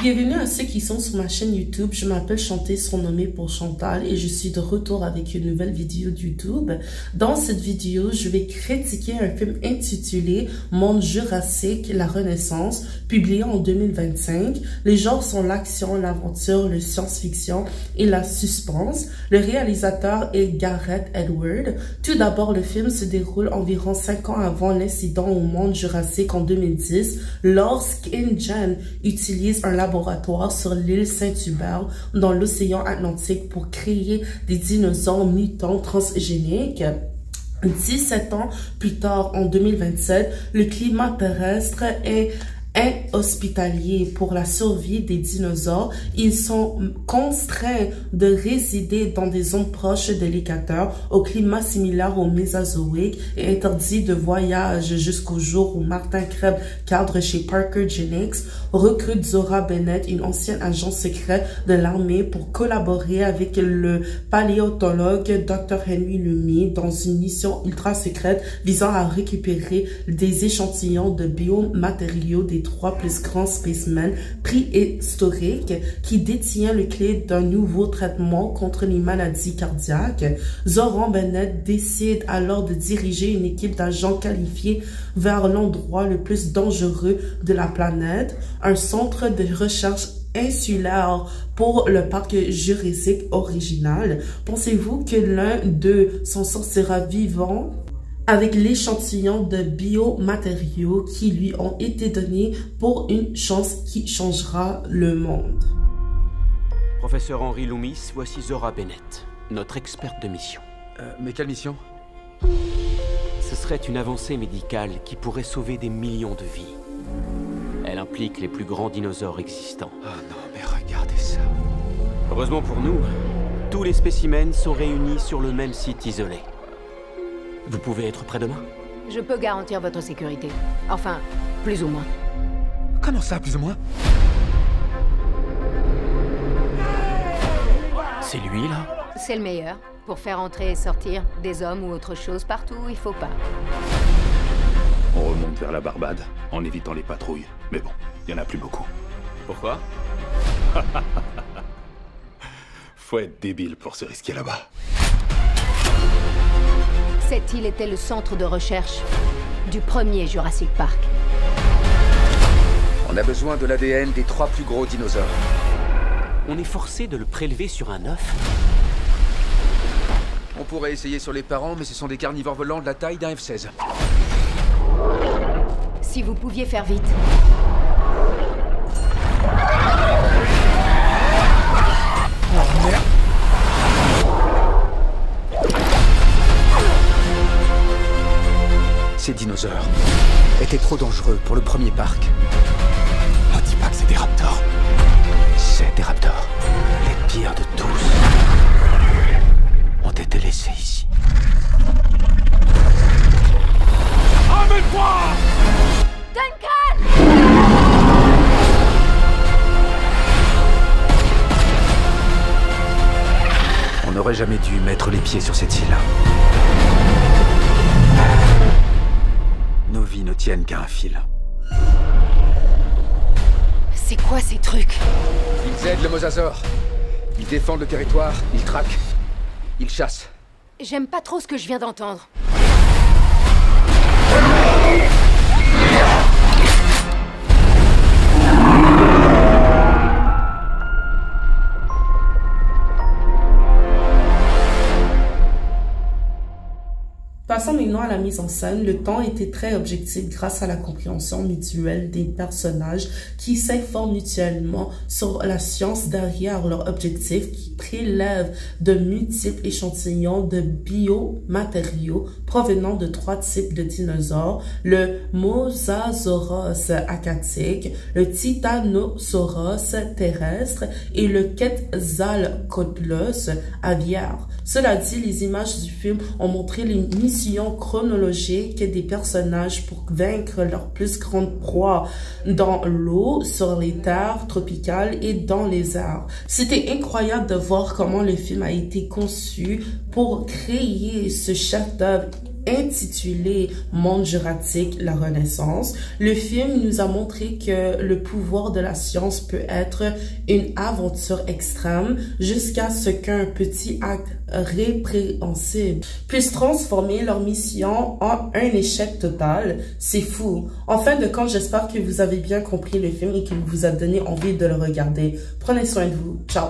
Bienvenue à ceux qui sont sur ma chaîne YouTube. Je m'appelle Chanté, surnommée pour Chantal, et je suis de retour avec une nouvelle vidéo de YouTube. Dans cette vidéo, je vais critiquer un film intitulé Monde Jurassique, la Renaissance, publié en 2025. Les genres sont l'action, l'aventure, le science-fiction et la suspense. Le réalisateur est Gareth Edwards. Tout d'abord, le film se déroule environ 5 ans avant l'incident au Monde Jurassique en 2010, lorsqu'InGen utilise un laboratoire sur l'île Saint-Hubert dans l'océan Atlantique pour créer des dinosaures mutants transgéniques. 17 ans plus tard, en 2027, le climat terrestre est inhospitalier pour la survie des dinosaures. Ils sont contraints de résider dans des zones proches de l'équateur au climat similaire au Mésozoïque et interdits de voyage jusqu'au jour où Martin Krebs, cadre chez Parker Genetics, recrute Zora Bennett, une ancienne agent secrète de l'armée, pour collaborer avec le paléontologue Dr. Henry Lumie dans une mission ultra secrète visant à récupérer des échantillons de biomatériaux des 3 plus grands spécimens préhistoriques qui détient le clé d'un nouveau traitement contre les maladies cardiaques. Zora Bennett décide alors de diriger une équipe d'agents qualifiés vers l'endroit le plus dangereux de la planète, un centre de recherche insulaire pour le parc jurassique original. Pensez-vous que l'un d'eux s'en sortira vivant avec l'échantillon de biomatériaux qui lui ont été donnés pour une chance qui changera le monde? Professeur Henry Loomis, voici Zora Bennett, notre experte de mission. Mais quelle mission? Ce serait une avancée médicale qui pourrait sauver des millions de vies. Elle implique les plus grands dinosaures existants. Oh non, mais regardez ça. Heureusement pour nous, tous les spécimens sont réunis sur le même site isolé. Vous pouvez être prêt demain? Je peux garantir votre sécurité. Enfin, plus ou moins. Comment ça, plus ou moins? C'est lui, là? C'est le meilleur. Pour faire entrer et sortir des hommes ou autre chose partout où il faut pas. On remonte vers la Barbade, en évitant les patrouilles. Mais bon, il y en a plus beaucoup. Pourquoi? Faut être débile pour se risquer là-bas. Cette île était le centre de recherche du premier Jurassic Park. On a besoin de l'ADN des 3 plus gros dinosaures. On est forcé de le prélever sur un œuf? On pourrait essayer sur les parents, mais ce sont des carnivores volants de la taille d'un F-16. Si vous pouviez faire vite. Oh merde! Ces dinosaures étaient trop dangereux pour le premier parc. Ne dis pas que c'est des raptors. C'est des raptors. Les pires de tous ont été laissés ici. Amène-toi! Duncan! On n'aurait jamais dû mettre les pieds sur cette île. Nos vies ne tiennent qu'à un fil. C'est quoi ces trucs? Ils aident le mosasaure. Ils défendent le territoire, ils traquent, ils chassent. J'aime pas trop ce que je viens d'entendre. Passons maintenant à la mise en scène. Le temps était très objectif grâce à la compréhension mutuelle des personnages qui s'informent mutuellement sur la science derrière leur objectif, qui prélèvent de multiples échantillons de biomatériaux provenant de 3 types de dinosaures: le Mosasaurus aquatique, le Titanosaurus terrestre et le Quetzalcoatlus aviaire. Cela dit, les images du film ont montré les missions chronologiques des personnages pour vaincre leur plus grande proie dans l'eau, sur les terres tropicales et dans les airs. C'était incroyable de voir comment le film a été conçu pour créer ce chef-d'œuvre intitulé Monde Jurassique, la Renaissance. Le film nous a montré que le pouvoir de la science peut être une aventure extrême jusqu'à ce qu'un petit acte répréhensible puisse transformer leur mission en un échec total. C'est fou. En fin de compte, j'espère que vous avez bien compris le film et qu'il vous a donné envie de le regarder. Prenez soin de vous. Ciao!